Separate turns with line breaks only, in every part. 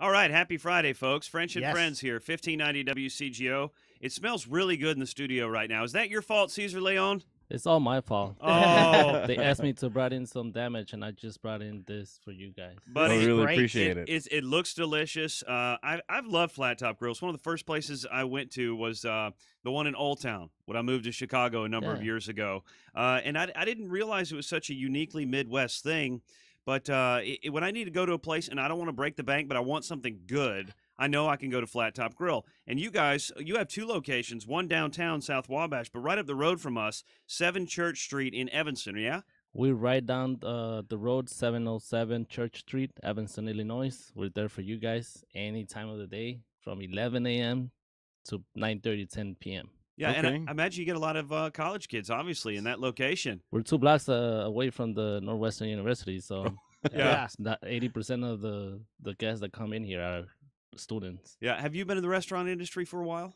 All right, happy Friday, folks. French and
Yes.
Friends here, 1590 WCGO. It smells really good in the studio right now. Is that your fault, Cesar Leon?
It's all my fault.
Oh,
They asked me to bring in some damage, and I just brought in this for you guys.
This
I
is
buddy,
really
great.
appreciate it.
it looks delicious. I've loved Flat Top Grills. One of the first places I went to was the one in Old Town when I moved to Chicago a number of
Yeah.
years ago. And I didn't realize it was such a uniquely Midwest thing. But when I need to go to a place and I don't want to break the bank, but I want something good, I know I can go to Flat Top Grill. And you guys, you have two locations, one downtown, South Wabash, but right up the road from us, 7 Church Street in Evanston, yeah?
We're right down the road, 707 Church Street, Evanston, Illinois. We're there for you guys any time of the day from 11 a.m. to 9:30, 10 p.m.
Yeah, and
Okay.
I imagine you get a lot of college kids, obviously, in that location.
We're 2 blocks away from the Northwestern University, so
Yeah.
it's not 80% of the guests that come in here are students.
Yeah, have you been in the restaurant industry for a while?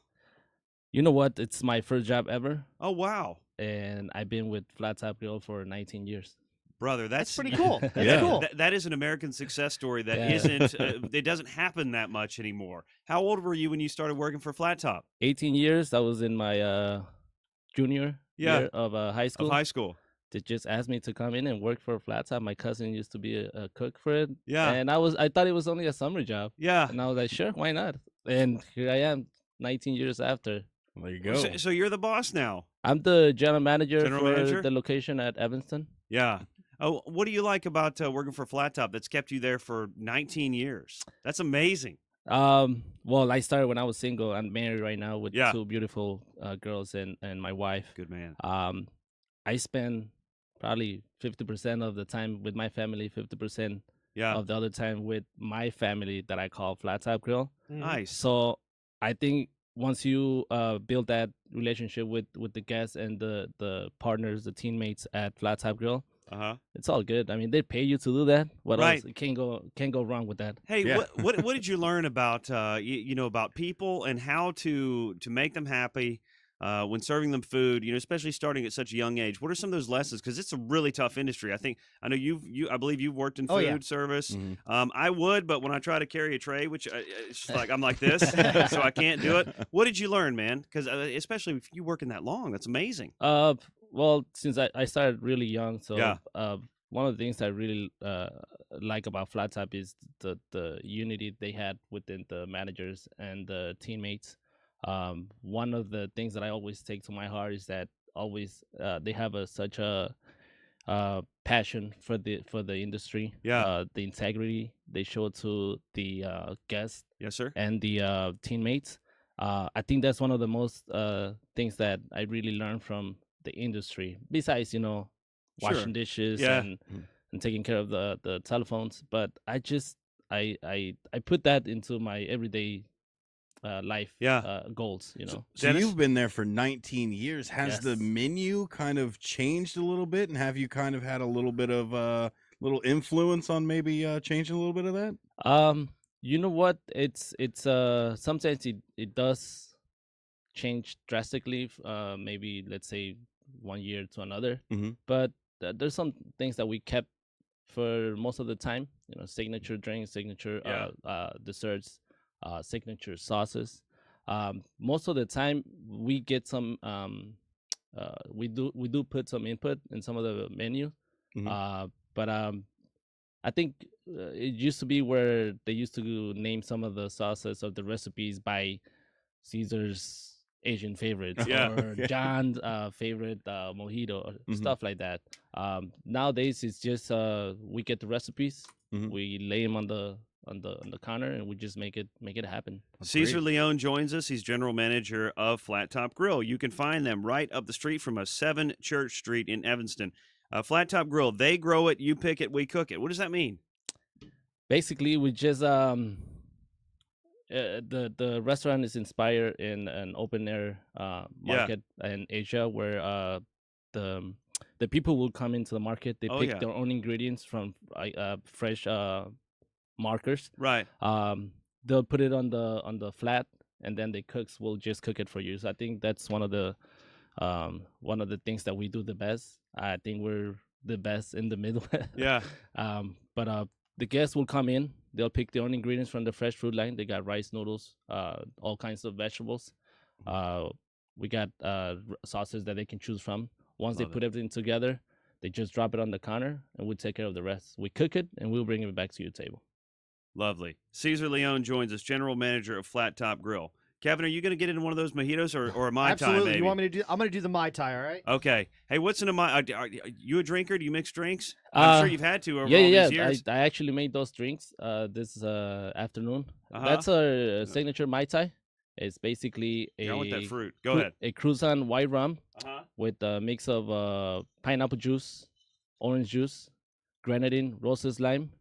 You know what? It's my first job ever,
Oh, wow.
and I've been with Flat Top Grill for 19 years.
Brother,
That's
that's
pretty cool. That's
Yeah.
cool.
that is an American success story that
Yeah.
isn't it doesn't happen that much anymore. How old were you when you started working for Flat Top?
18 years. I was in my junior
Yeah.
year of high school.
Of high school.
They just asked me to come in and work for Flat Top. My cousin used to be a cook for it.
Yeah.
And I thought it was only a summer job.
Yeah.
And I was like, sure, why not? And here I am 19 years after.
There you go.
So you're the boss now.
I'm the general manager
General
for
manager?
the location at Evanston.
Yeah. Oh, what do you like about working for Flat Top that's kept you there for 19 years? That's amazing.
Well, I started when I was single. I'm married right now with
Yeah.
2 beautiful girls and my wife.
Good man.
I spend probably 50% of the time with my family, 50%
Yeah.
of the other time with my family that I call Flat Top Grill.
Nice.
So I think once you build that relationship with the guests and the partners, the teammates at Flat Top Grill,
Uh-huh.
it's all good. I mean, they pay you to do that. What
Right.
else? It can't go wrong with that.
Hey,
Yeah.
what did you learn about you know about people and how to make them happy when serving them food? You know, especially starting at such a young age. What are some of those lessons? Because it's a really tough industry. I know I believe you've worked in
Oh,
food
yeah.
service.
Mhm.
I would, but when I try to carry a tray, which it's just like I'm like this, so I can't do it. What did you learn, man? Because especially if you working that long, that's amazing.
Well, since I started really young, so
Yeah.
one of the things I really like about Flat Top is the unity they had within the managers and the teammates. One of the things that I always take to my heart is that always they have such a passion for the industry.
Yeah.
The integrity they show to the guests
Yes, sir.
and the teammates. I think that's one of the most things that I really learned from the industry. Besides,
Sure.
washing dishes
Yeah.
and taking care of the telephones, but I put that into my everyday life
Yeah.
goals.
So
Dennis?
you've been there for 19 years. Has the
Yes.
menu kind of changed a little bit, and have you kind of had a little bit of little influence on maybe changing a little bit of that?
You know what? It's sometimes it does change drastically. Maybe let's say 1 year to another,
Mhm.
but there's some things that we kept for most of the time. Signature drinks, signature
Yeah.
desserts, signature sauces. Most of the time we get some. We do put some input in some of the menu,
Mhm.
but I think it used to be where they used to name some of the sauces of the recipes by Caesar's Asian favorites
Yeah.
or
Okay.
John's favorite mojito or
Mhm.
stuff like that. Nowadays, it's just we get the recipes,
Mhm.
we lay them on the counter, and we just make it happen.
Cesar
Great.
Leon joins us. He's general manager of Flat Top Grill. You can find them right up the street from us, 7 Church Street in Evanston. Flat Top Grill, they grow it, you pick it, we cook it. What does that mean?
Basically, we just the restaurant is inspired in an open air
Yeah.
market in Asia where the the people will come into the market. They
Oh,
pick
yeah.
their own ingredients from fresh markers.
Right.
They'll put it on the flat, and then the cooks will just cook it for you. So I think that's one of the things that we do the best. I think we're the best in the Midwest.
Yeah.
But the guests will come in. They'll pick their own ingredients from the fresh food line. They got rice noodles, all kinds of vegetables. Uh, we got sauces that they can choose from. Once they
Love it.
put everything together, they just drop it on the counter, and we take care of the rest. We cook it, and we'll bring it back to your table.
Lovely. Cesar Leon joins us, General Manager of Flat Top Grill. Kevin, are you going to get into one of those mojitos or a Mai Tai,
Absolutely.
maybe?
You want me to do? I'm going to do the Mai Tai. All right.
Okay. Hey, what's in a Mai? Are you a drinker? Do you mix drinks? I'm sure you've had to over all these years.
I actually made those drinks this afternoon.
Uh-huh.
That's our signature Mai Tai. It's basically
I want that fruit. Go ahead.
A Cruzan white rum
Uh-huh.
with a mix of pineapple juice, orange juice, grenadine, roses lime,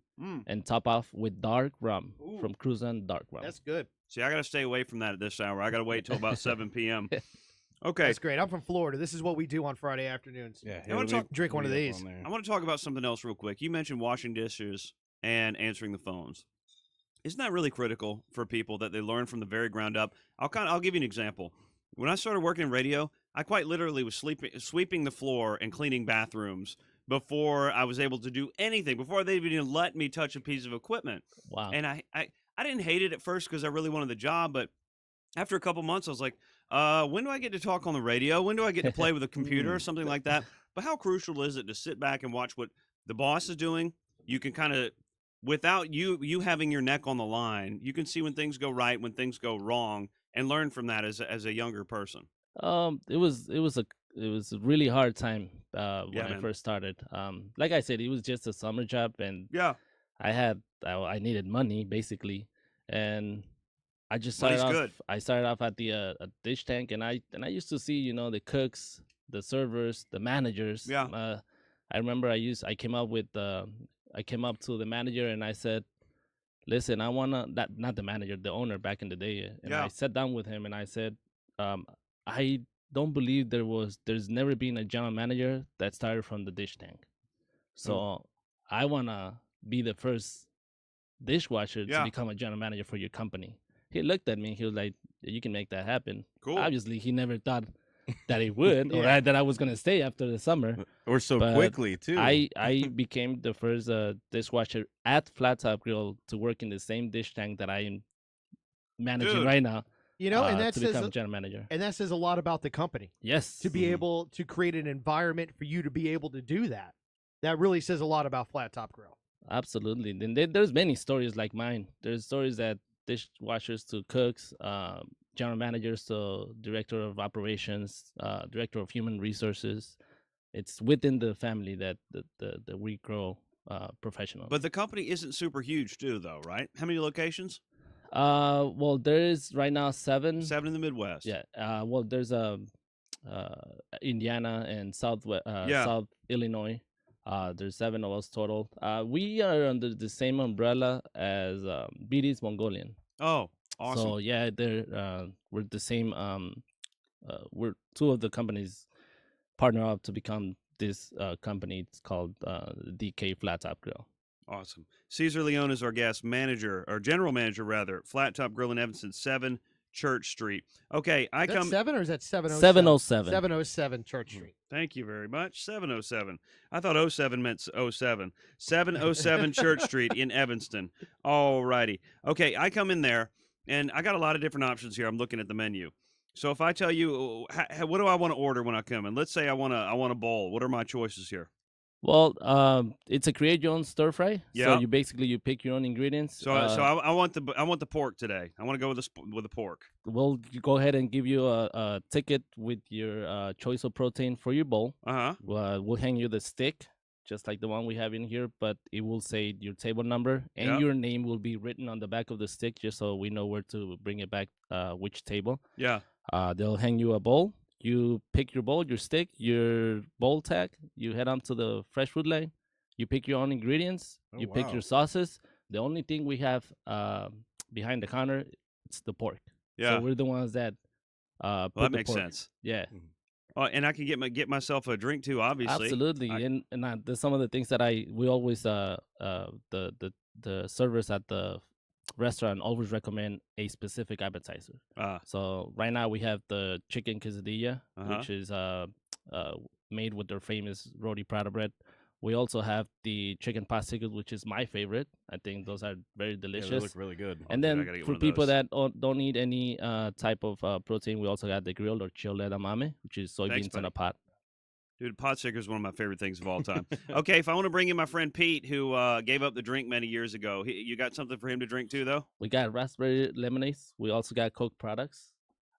and top off with dark rum from Cruzan dark rum.
That's good.
See, I got to stay away from that at this hour. I got to wait till about 7 p.m. Okay.
That's great. I'm from Florida. This is what we do on Friday afternoons.
Yeah,
I wanna talk-
drink one of these.
I want to talk about something else real quick. You mentioned washing dishes and answering the phones. Isn't that really critical for people that they learn from the very ground up? I'll give you an example. When I started working in radio, I quite literally was sweeping the floor and cleaning bathrooms before I was able to do anything, before they even let me touch a piece of equipment.
Wow.
And I didn't hate it at first because I really wanted the job, but after a couple months, I was like, when do I get to talk on the radio? When do I get to play with a computer or something like that? But how crucial is it to sit back and watch what the boss is doing? You can kind of, without you having your neck on the line, you can see when things go right, when things go wrong, and learn from that as a younger person.
It was a really hard time when
Yeah,
I
man.
first started. Like I said, it was just a summer job, and
Yeah,
I needed money basically, and I just
Money's
started off.
good.
I started off at the dish tank, and I used to see the cooks, the servers, the managers.
Yeah.
I remember I came up to the manager and I said, "Listen, I wanna not the manager, the owner back in the day." And
Yeah.
I sat down with him and I said, "I don't believe there's never been a general manager that started from the dish tank. So I wanna be the first dishwasher
Yeah.
to become a general manager for your company." He looked at me. He was like, "You can make that happen."
Cool.
Obviously, he never thought that it would, or
Yeah.
that I was gonna stay after the summer.
Or so
But
quickly too.
I became the first dishwasher at Flat Top Grill to work in the same dish tank that I am managing
Dude.
right now.
And that
to
says
become general manager.
a lot about the company
Yes.
to be able to create an environment for you to be able to do that. That really says a lot about Flat Top Grill.
Absolutely. Then there's many stories like mine. There's stories that dishwashers to cooks, general managers to director of operations, director of human resources. It's within the family that we grow professional.
But the company isn't super huge, too, though, right? How many locations?
Well, there is right now 7.
7 in the Midwest.
Yeah. Well, there's Indiana and South Illinois. There's 7 of us total. We are under the same umbrella as BD's Mongolian.
Oh, awesome.
So yeah, we're the same. We're 2 of the companies partner up to become this company. It's called DK Flat Top Grill.
Awesome. Cesar Leon is our guest manager, or general manager, rather. Flat Top Grill in Evanston, 7 Church Street. Okay,
Is that 7 or is that 707?
707.
707 Church Street.
Thank you very much. 707. I thought 07 meant 07. 707 Church Street in Evanston. All righty. Okay, I come in there, and I got a lot of different options here. I'm looking at the menu. So if I tell you, what do I want to order when I come in? Let's say I want a bowl. What are my choices here?
Well, it's a create your own stir fry.
Yeah.
So you pick your own ingredients.
So I want the pork today. I want to go with the pork.
We'll go ahead and give you a ticket with your choice of protein for your bowl. We'll hang you the stick, just like the one we have in here, but it will say your table number and your name will be written on the back of the stick, just so we know where to bring it back, which table.
Yeah.
They'll hang you a bowl. You pick your bowl, your stick, your bowl tag. You head on to the fresh food line. You pick your own ingredients. You pick
wow.
your sauces. The only thing we have behind the counter, it's the pork.
Yeah.
So we're the ones that
Well,
put
that
the
makes
pork.
sense.
Yeah.
And I can get myself a drink too, obviously.
Absolutely. And there's some of the things that we always the servers at the restaurant always recommend a specific appetizer. So right now we have the chicken quesadilla, which is made with their famous roti prata bread. We also have the chicken pot stickers, which is my favorite. I think those are very
Yeah, they
delicious.
look really good.
And
dude, I
then
gotta get
for
one of
people
those.
that don't need any type of protein, we also got the grilled or chilled edamame, which is soybeans in
buddy.
a pot.
Dude, pot sticker is one of my favorite things of all time. Okay, if I want to bring in my friend Pete, who gave up the drink many years ago, you got something for him to drink too, though?
We got raspberry lemonades. We also got Coke products.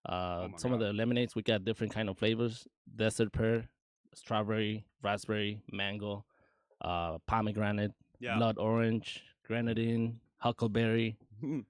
my
Some of
God.
the lemonades we got different kind of flavors: desert pear, strawberry, raspberry, mango, pomegranate,
Yeah.
blood orange, grenadine, huckleberry. You name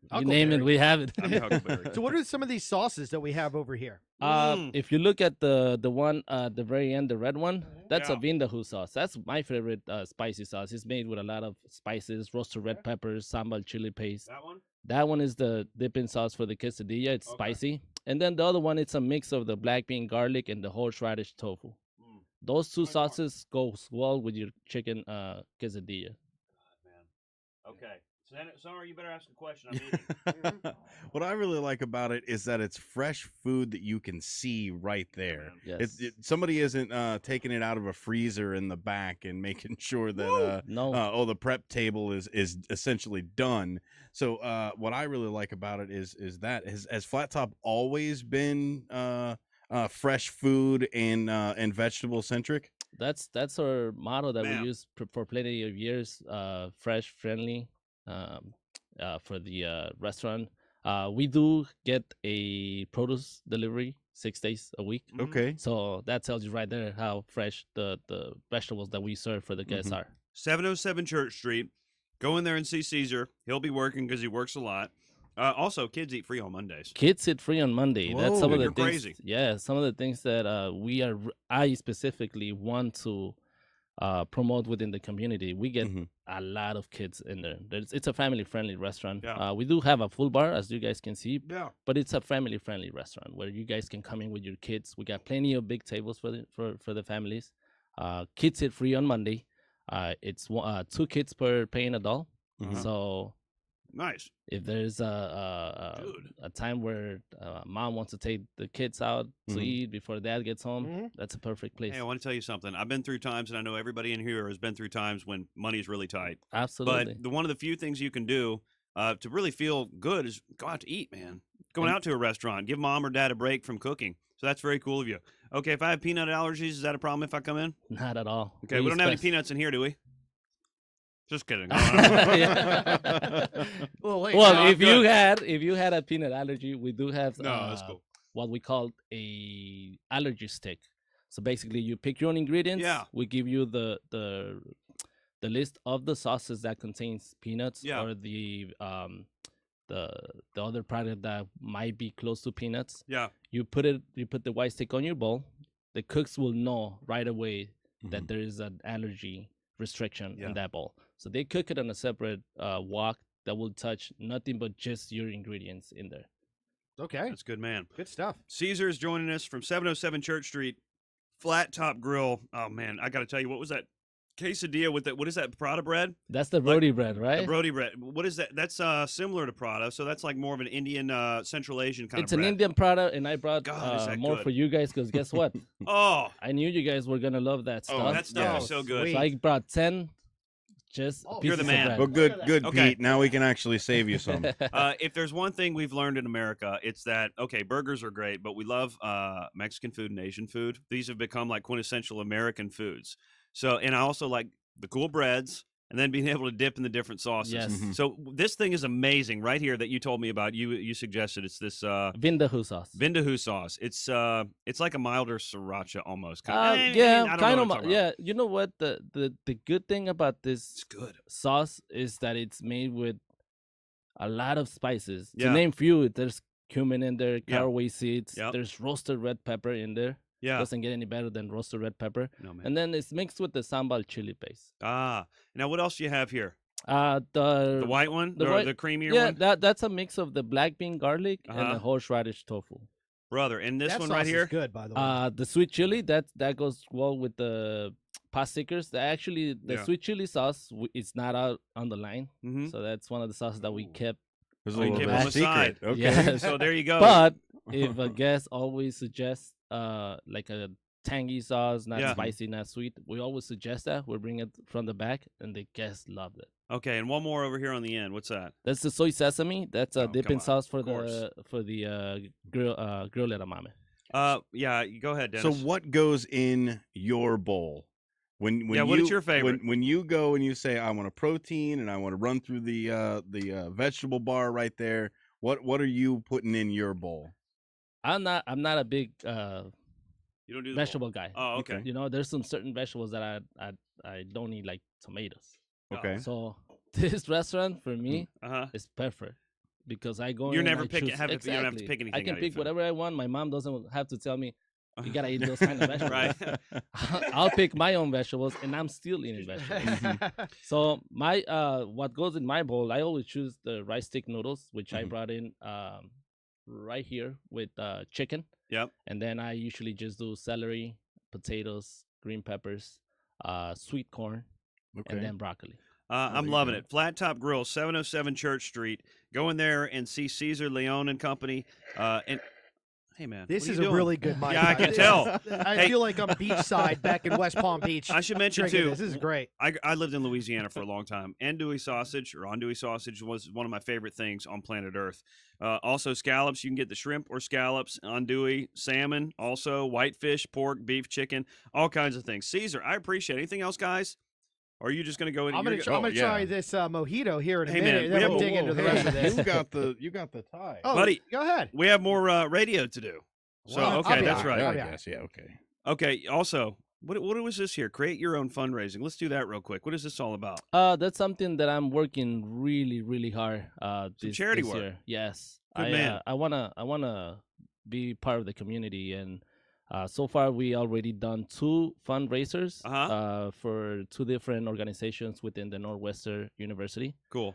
it,
Huckleberry.
we have it.
I'm a huckleberry.
So what are some of these sauces that we have over here?
If you look at the one at the very end, the red one, that's
Yeah.
a Vindaloo sauce. That's my favorite spicy sauce. It's made with a lot of spices, roasted red peppers, sambal chili paste.
That one?
That one is the dipping sauce for the quesadilla. It's
Okay.
spicy. And then the other one, it's a mix of the black bean garlic and the horseradish tofu.
Mm.
Those two
Like what?
sauces goes well with your chicken quesadilla.
Man. Okay. Summer, you better ask a question. I'm eating.
What I really like about it is that it's fresh food that you can see right there.
man.
Yes.
Somebody isn't taking it out of a freezer in the back and making sure that
No.
the prep table is essentially done. So what I really like about it is that has Flat Top always been fresh food and vegetable centric?
That's our motto that
Man.
we use for plenty of years. Fresh, friendly, for the restaurant. We do get a produce delivery 6 days a week.
Mhm.
Okay.
So that tells you right there how fresh the vegetables that we serve for the guests
Mhm.
are.
707 Church Street. Go in there and see Caesar. He'll be working because he works a lot. Also, kids eat free on Mondays.
Kids eat free on Monday. That's some
Whoa.
of the
You're
things.
crazy.
Yeah, some of the things that I specifically want to promote within the community. We get
Mhm.
a lot of kids in there. It's a family friendly restaurant.
Yeah.
We do have a full bar, as you guys can see,
Yeah.
but it's a family friendly restaurant where you guys can come in with your kids. We got plenty of big tables for the families. Kids eat free on Monday. It's 2 kids per paying adult.
Uh-huh.
So
Nice.
if there's
Dude.
a time where mom wants to take the kids out to
Mhm.
eat before dad gets home,
Mhm.
that's a perfect place.
Hey, I want to tell you something. I've been through times, and I know everybody in here has been through times when money's really tight.
Absolutely.
But one of the few things you can do to really feel good is go out to eat, man. Going
And-
out to a restaurant, give mom or dad a break from cooking. So that's very cool of you. Okay, if I have peanut allergies, is that a problem if I come in?
Not at all.
Okay, we don't have any
spec-
peanuts in here, do we? Just kidding.
Yeah.
Well, wait,
Well,
No, I'm
if you had a peanut allergy, we do have
No, that's cool.
what we call a allergy stick. So basically, you pick your own ingredients.
Yeah.
We give you the list of the sauces that contains peanuts
Yeah.
or the other product that might be close to peanuts.
Yeah.
You put the white stick on your bowl. The cooks will know right away that
Mhm.
there is an allergy restriction
Yeah.
in that bowl. So they cook it on a separate wok that will touch nothing but just your ingredients in there.
Okay,
That's good, man.
good stuff.
Caesar is joining us from 707 Church Street, Flat Top Grill. Oh, man, I got to tell you, what was that quesadilla with that? What is that, Prada bread?
That's the
Like,
roti bread, right?
The Brody bread. What is that? That's similar to Prada, so that's like more of an Indian, Central Asian kind
It's
of
an
bread.
Indian product, and I brought
God, is that
more
good.
for you guys because guess what?
Oh,
I knew you guys were gonna love that stuff.
that stuff is
Oh,
so good.
So I brought 10 just
Oh,
pieces
You're the
of
man.
bread.
Well, good, good,
Okay.
Pete. Now we can actually save you some.
If there's one thing we've learned in America, it's that, okay, burgers are great, but we love Mexican food and Asian food. These have become like quintessential American foods. So, and I also like the cool breads and then being able to dip in the different sauces.
Yes.
Mhm.
So this thing is amazing right here that you told me about. You suggested it's this
Vindaloo sauce.
Vindaloo sauce. It's like a milder sriracha almost.
Yeah,
I don't know what I'm talking about.
yeah. You know what? The good thing about this
It's good.
sauce is that it's made with a lot of spices.
Yeah.
To name few, there's cumin in there,
Yeah.
caraway seeds.
Yep.
There's roasted red pepper in there.
Yeah.
Doesn't get any better than roasted red pepper.
No, man.
And then it's mixed with the sambal chili paste.
Now what else do you have here?
The
The white one,
the
or
white-
the creamier
yeah,
one,
that's a mix of the black bean garlic and
Uh-huh.
the horseradish tofu.
brother. And this
that
one
sauce
right
is
here.
good, by the way.
The sweet chili that goes well with the pot stickers. The
Yeah.
sweet chili sauce it's not out on the line,
Mhm.
so that's one of the sauces that we
Ooh.
kept.
There's
Oh, you
little
keep
bit
them
of
aside.
secret. Okay.
Yes.
So there you go.
But if a guest always suggests like a tangy sauce, not
Yeah.
spicy, not sweet. We always suggest that. We bring it from the back, and the guests loved it.
Okay, and one more over here on the end. What's that?
That's the soy sesame. That's
Oh,
a
come
dipping
on,
sauce
of course.
for the grill edamame.
Yeah, you go ahead,
So
Dennis.
what goes in your bowl? When
Yeah, what is your favorite?
When you go and you say I want a protein and I want to run through the vegetable bar right there, what are you putting in your bowl?
I'm not a big
You don't do the
vegetable guy.
Oh, okay.
You know, there's some certain vegetables that I don't eat, like tomatoes.
Okay.
So this restaurant for me
Uh-huh.
is perfect because I go.
You're
in,
never
I
picking.
choose-
You don't have to
exactly.
pick anything.
I can
out of your
pick
food.
whatever I want. My mom doesn't have to tell me you gotta eat those kind of vegetables.
Right.
I'll pick my own vegetables, and I'm still eating vegetables. So my what goes in my bowl, I always choose the rice stick noodles, which I
Mhm.
brought in right here with chicken.
Yep.
And then I usually just do celery, potatoes, green peppers, sweet corn,
Okay.
and then broccoli.
I'm
there you
loving
go.
it. Flat Top Grill, 707 Church Street. Go in there and see Cesar Leon and Company. And hey, man,
This
what are
is
you
a
doing?
really good mic.
Yeah, I can tell.
I
Hey.
feel like I'm beachside back in West Palm Beach.
I should mention
drinking
too.
This is great.
I lived in Louisiana for a long time. Andouille sausage or andouille sausage was one of my favorite things on planet Earth. Also scallops. You can get the shrimp or scallops, andouille, salmon, also whitefish, pork, beef, chicken, all kinds of things. Caesar, I appreciate it. Anything else, guys? Or are you just going to go in?
I'm
you're
gonna
go-
try this mojito here in a
Hey,
minute,
man,
and
we
then
have
we'll
a-
dig into the rest of this.
You got the tie.
Oh,
Buddy.
go ahead.
We have more radio to do. So
Well, I'll
okay,
be
that's
all
right.
right.
Yeah,
I'll
I
be all
guess. Yeah. Okay.
Okay. Also, what was this here? Create your own fundraising. Let's do that real quick. What is this all about?
That's something that I'm working really hard. This
charity
this
work.
year. Yes,
Good man.
I wanna be part of the community, and so far we already done 2 fundraisers
Uh-huh.
for 2 different organizations within the Northwestern University.
Cool.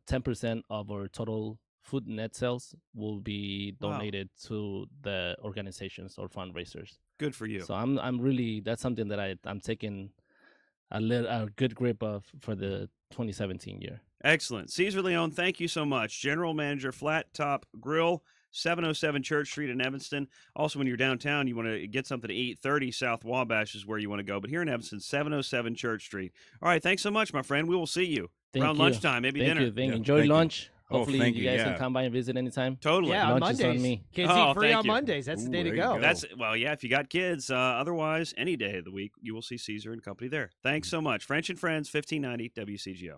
10% of our total food net sales will be
Wow.
donated to the organizations or fundraisers.
Good for you.
So I'm really, that's something that I'm taking a good grip of for the 2017 year.
Excellent. Cesar Leon, thank you so much. General Manager, Flat Top Grill, 707 Church Street in Evanston. Also, when you're downtown, you want to get something to eat, 30 South Wabash is where you want to go. But here in Evanston, 707 Church Street. All right, thanks so much, my friend. We will see you
Thank
around
you.
lunchtime, maybe
Thank
dinner.
you. Thank
Yeah,
you. Enjoy
thank you.
lunch.
Oh,
Hopefully
thank
you
you,
guys
yeah.
can come by and visit anytime.
Totally.
Yeah, on
Lunch is on
Mondays.
me.
Kids
Oh,
eat free
thank
on
you.
Mondays. That's the
Ooh,
day to
there you
go.
go.
That's well, yeah. If you got kids, otherwise, any day of the week, you will see Caesar and Company there. Thanks so much. French and Friends, 1590 WCGO.